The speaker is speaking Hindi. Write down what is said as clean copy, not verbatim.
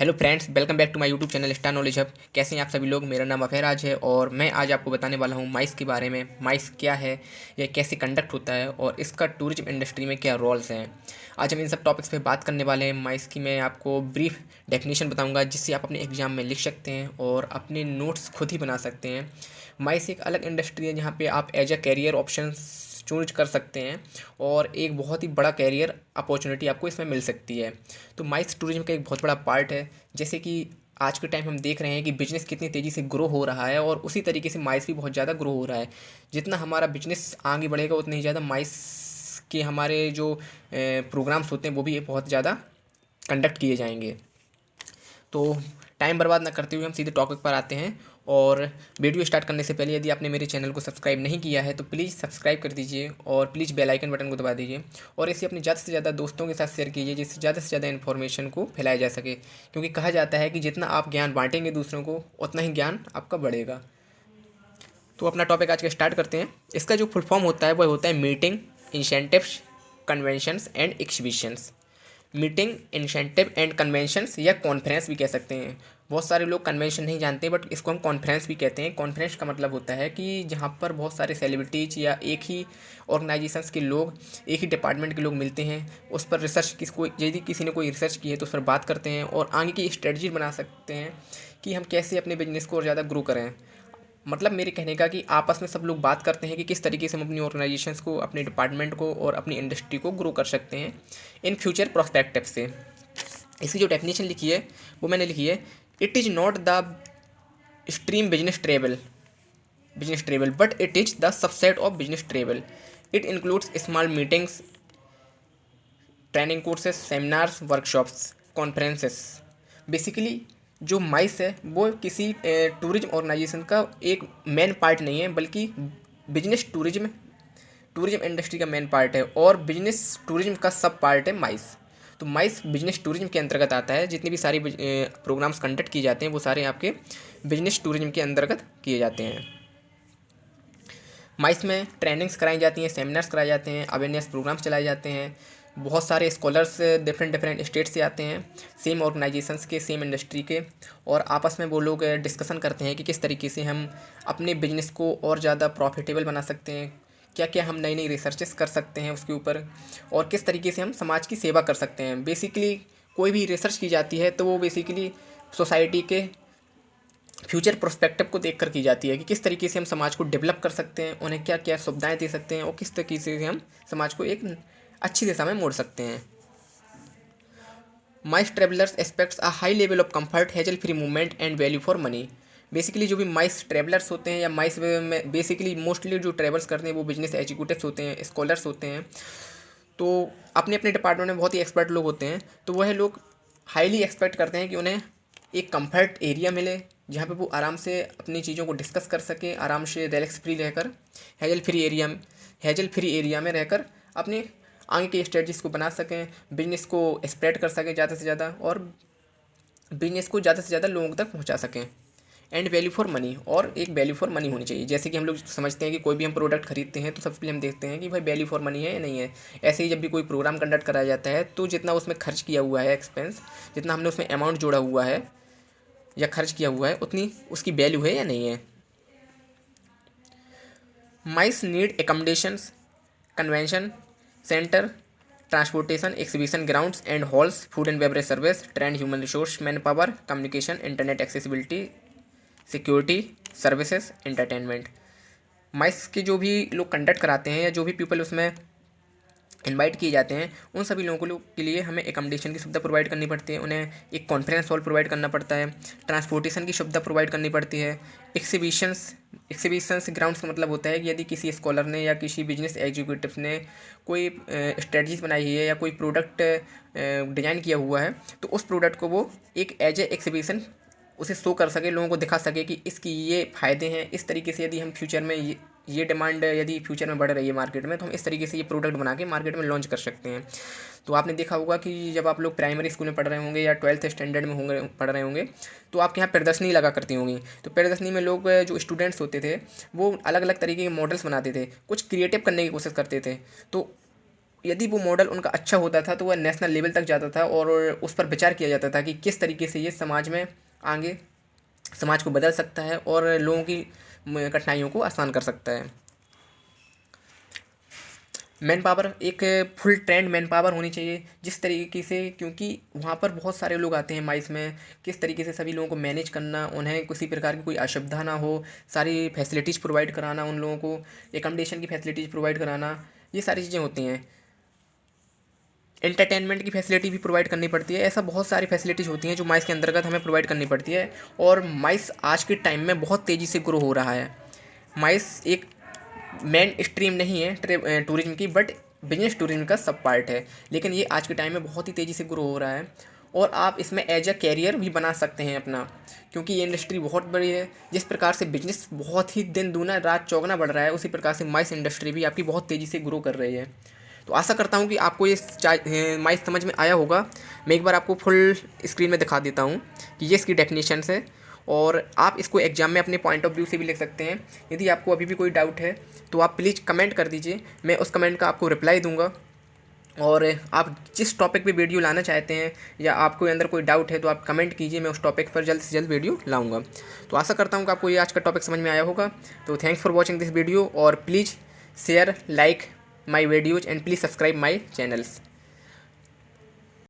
Hello friends, welcome back to my YouTube channel star knowledge hub. कैसे हैं आप सभी लोग। मेरा नाम अफेराज है और मैं आज आपको बताने वाला हूं माइस के बारे में। माइस क्या है, यह कैसे कंडक्ट होता है और इसका टूरिज्म इंडस्ट्री में क्या रोल्स हैं। आज हम इन सब टॉपिक्स पे बात करने वाले हैं। माइस की मैं आपको ब्रीफ डेफिनेशन बताऊंगा जिससे आप अपने एग्जाम में लिख सकते हैं और अपने नोट्स खुद ही बना सकते हैं। माइस एक अलग इंडस्ट्री है जहाँ पे आप as a career option choose कर सकते हैं और एक बहुत ही बड़ा कैरियर अपॉर्चुनिटी आपको इसमें मिल सकती है। तो माइस टूरिज्म का एक बहुत बड़ा पार्ट है। जैसे कि आज के टाइम हम देख रहे हैं कि बिजनेस कितनी तेज़ी से ग्रो हो रहा है और उसी तरीके से माइस भी बहुत ज़्यादा ग्रो हो रहा है। जितना हमारा बिजनेस आगे बढ़ेगा उतनी ही ज़्यादा माइस के हमारे जो प्रोग्राम्स होते हैं वो भी बहुत ज़्यादा कंडक्ट किए जाएंगे। तो टाइम बर्बाद ना करते हुए हम सीधे टॉपिक पर आते हैं। और वीडियो स्टार्ट करने से पहले यदि आपने मेरे चैनल को सब्सक्राइब नहीं किया है तो प्लीज़ सब्सक्राइब कर दीजिए और प्लीज़ बेल आइकन बटन को दबा दीजिए और इसे अपने ज़्यादा से ज़्यादा दोस्तों के साथ शेयर कीजिए जिससे ज़्यादा से ज़्यादा इन्फॉर्मेशन को फैलाया जा सके। क्योंकि कहा जाता है कि जितना आप ज्ञान बांटेंगे दूसरों को उतना ही ज्ञान आपका बढ़ेगा। तो अपना टॉपिक आज का स्टार्ट करते हैं। इसका जो फुल फॉर्म होता है वह होता है meeting, incentives, conventions and exhibitions. Meeting, incentive and conventions या कॉन्फ्रेंस भी कह सकते हैं। बहुत सारे लोग कन्वेंशन नहीं जानते बट इसको हम कॉन्फ्रेंस भी कहते हैं। कॉन्फ्रेंस का मतलब होता है कि जहाँ पर बहुत सारे सेलिब्रिटीज या एक ही ऑर्गेनाइजेशंस के लोग, एक ही डिपार्टमेंट के लोग मिलते हैं, उस पर रिसर्च किसको यदि किसी ने कोई रिसर्च की है तो उस पर बात करते हैं और आगे की स्ट्रेटजी बना सकते हैं कि हम कैसे अपने बिजनेस को और ज़्यादा ग्रो करें। मतलब मेरे कहने का कि आपस में सब लोग बात करते हैं कि किस तरीके से हम अपनी ऑर्गेनाइजेशंस को, अपने डिपार्टमेंट को और अपनी इंडस्ट्री को ग्रो कर सकते हैं इन फ्यूचर प्रोस्पेक्टिव से। इसकी जो डेफिनेशन लिखी है वो मैंने लिखी है, it is not the stream business travel but it is the subset of business travel. It includes small meetings, training courses, seminars, workshops, conferences. Basically जो माइस है वो किसी टूरिज्म ऑर्गेनाइजेशन का एक मेन पार्ट नहीं है बल्कि बिजनेस टूरिज्म इंडस्ट्री का मेन पार्ट है और बिजनेस टूरिज्म का सब पार्ट है माइस। तो माइस बिजनेस टूरिज्म के अंतर्गत आता है। जितने भी सारी प्रोग्राम्स कंडक्ट किए जाते हैं वो सारे आपके बिजनेस टूरिज्म के अंतर्गत किए जाते हैं। माइस में ट्रेनिंग्स कराई जाती हैं, सेमिनार्स कराए जाते हैं, अवेयरनेस प्रोग्राम्स चलाए जाते हैं। बहुत सारे स्कॉलर्स डिफरेंट डिफरेंट स्टेट से आते हैं, सेम ऑर्गेनाइजेशंस के, सेम इंडस्ट्री के, और आपस में वो लोग डिस्कशन करते हैं कि किस तरीके से हम अपने बिजनेस को और ज़्यादा प्रॉफिटेबल बना सकते हैं, क्या क्या हम नई नई रिसर्चेस कर सकते हैं उसके ऊपर, और किस तरीके से हम समाज की सेवा कर सकते हैं। बेसिकली कोई भी रिसर्च की जाती है तो वो बेसिकली सोसाइटी के फ्यूचर प्रोस्पेक्टिव को देखकर की जाती है कि किस तरीके से हम समाज को डेवलप कर सकते हैं, उन्हें क्या क्या सुविधाएं दे सकते हैं और किस तरीके से हम समाज को एक अच्छी दिशा में मोड़ सकते हैं। MICE travellers expects a high level of comfort, hassle free movement and value for money. Basically जो भी माइस ट्रेवलर्स होते हैं या माइस में बेसिकली मोस्टली जो ट्रेवल्स करते हैं वो बिजनेस एग्जीक्यूटिव्स होते हैं, स्कॉलर्स होते हैं। तो अपने अपने डिपार्टमेंट में बहुत ही एक्सपर्ट लोग होते हैं। तो वह लोग हाईली एक्सपेक्ट करते हैं कि उन्हें एक कंफर्ट एरिया मिले जहाँ पे वो आराम से अपनी चीज़ों को डिस्कस कर सकें, आराम से रिलैक्स फ्री रहकर, hazel free area hazel free area में रहकर अपने आगे की स्ट्रेटजीज को बना सकें, बिजनेस को स्प्रेड कर सकें ज़्यादा से ज़्यादा और बिजनेस को ज़्यादा से ज़्यादा लोगों तक पहुँचा सकें। एंड वैल्यू फॉर मनी, और एक वैल्यू फॉर मनी होनी चाहिए। जैसे कि हम लोग समझते हैं कि कोई भी हम प्रोडक्ट खरीदते हैं तो सबसे पहले हम देखते हैं कि भाई वैल्यू फॉर मनी है या नहीं है। ऐसे ही जब भी कोई प्रोग्राम कंडक्ट कराया जाता है तो जितना उसमें खर्च किया हुआ है एक्सपेंस, जितना हमने उसमें अमाउंट जोड़ा हुआ है या खर्च किया हुआ है, उतनी उसकी वैल्यू है या नहीं है। MICE need accommodations, convention centre, transportation, exhibition grounds and halls, food and beverage service, trained, human resource, manpower, communication, internet accessibility, security, services, entertainment. MICE के जो भी लोग कंडक्ट कराते हैं या जो भी पीपल उसमें इनवाइट किए जाते हैं उन सभी लोगों के लिए हमें एकोमोडेशन की सुविधा प्रोवाइड करनी पड़ती है, उन्हें एक कॉन्फ्रेंस हॉल प्रोवाइड करना पड़ता है, ट्रांसपोर्टेशन की सुविधा प्रोवाइड करनी पड़ती है। एक्सिबिशंस ग्राउंड्स का मतलब होता है कि यदि किसी स्कॉलर ने या किसी बिजनेस एग्जीक्यूटिव ने कोई स्ट्रेटजीज बनाई है या कोई प्रोडक्ट डिज़ाइन किया हुआ है तो उस प्रोडक्ट को वो एक एज ए एक्सिबिशन उसे शो कर सके, लोगों को दिखा सके कि इसकी ये फ़ायदे हैं। इस तरीके से यदि हम फ्यूचर में ये डिमांड यदि फ्यूचर में बढ़ रही है मार्केट में तो हम इस तरीके से ये प्रोडक्ट बना के मार्केट में लॉन्च कर सकते हैं। तो आपने देखा होगा कि जब आप लोग प्राइमरी स्कूल में पढ़ रहे होंगे या 12th स्टैंडर्ड में होंगे पढ़ रहे होंगे तो आपके यहाँ प्रदर्शनी लगा करती होंगी। तो प्रदर्शनी में लोग जो स्टूडेंट्स होते थे वो अलग अलग तरीके के मॉडल्स बनाते थे, कुछ क्रिएटिव करने की कोशिश करते थे। तो यदि वो मॉडल उनका अच्छा होता था तो वह नेशनल लेवल तक जाता था और उस पर विचार किया जाता था कि किस तरीके से ये समाज में आगे समाज को बदल सकता है और लोगों की कठिनाइयों को आसान कर सकता है। मैन पावर एक फुल ट्रेंड मैन पावर होनी चाहिए जिस तरीके से, क्योंकि वहाँ पर बहुत सारे लोग आते हैं माइस में, किस तरीके से सभी लोगों को मैनेज करना, उन्हें किसी प्रकार की कोई असुविधा ना हो, सारी फैसिलिटीज़ प्रोवाइड कराना, उन लोगों को एकोमोडेशन की फैसिलिटीज़ प्रोवाइड कराना, ये सारी चीज़ें होती हैं। एंटरटेनमेंट की फैसिलिटी भी प्रोवाइड करनी पड़ती है। ऐसा बहुत सारी फैसिलिटीज़ होती हैं जो माइस के अंतर्गत हमें प्रोवाइड करनी पड़ती है। और माइस आज के टाइम में बहुत तेज़ी से ग्रो हो रहा है। माइस एक मेन स्ट्रीम नहीं है टूरिज्म की, बट बिजनेस टूरिज्म का सब पार्ट है। लेकिन ये आज के टाइम में बहुत ही तेज़ी से ग्रो हो रहा है और आप इसमें एज अ कैरियर भी बना सकते हैं अपना, क्योंकि ये इंडस्ट्री बहुत बड़ी है। जिस प्रकार से बिजनेस बहुत ही दिन दूना रात चौगुना बढ़ रहा है, उसी प्रकार से माइस इंडस्ट्री भी आपकी बहुत तेज़ी से ग्रो कर रही है। तो आशा करता हूँ कि आपको ये माइस समझ में आया होगा। मैं एक बार आपको फुल स्क्रीन में दिखा देता हूँ कि ये इसकी डेफिनेशंस है और आप इसको एग्जाम में अपने पॉइंट ऑफ व्यू से भी लिख सकते हैं। यदि आपको अभी भी कोई डाउट है तो आप प्लीज़ कमेंट कर दीजिए, मैं उस कमेंट का आपको रिप्लाई दूंगा। और आप जिस टॉपिक पे वीडियो लाना चाहते हैं या आपको अंदर कोई डाउट है तो आप कमेंट कीजिए, मैं उस टॉपिक पर जल्द से जल्द वीडियो लाऊंगा। तो आशा करता हूँ कि आपको ये आज का टॉपिक समझ में आया होगा। तो thanks for watching this video और please share, like my videos and please subscribe my channels.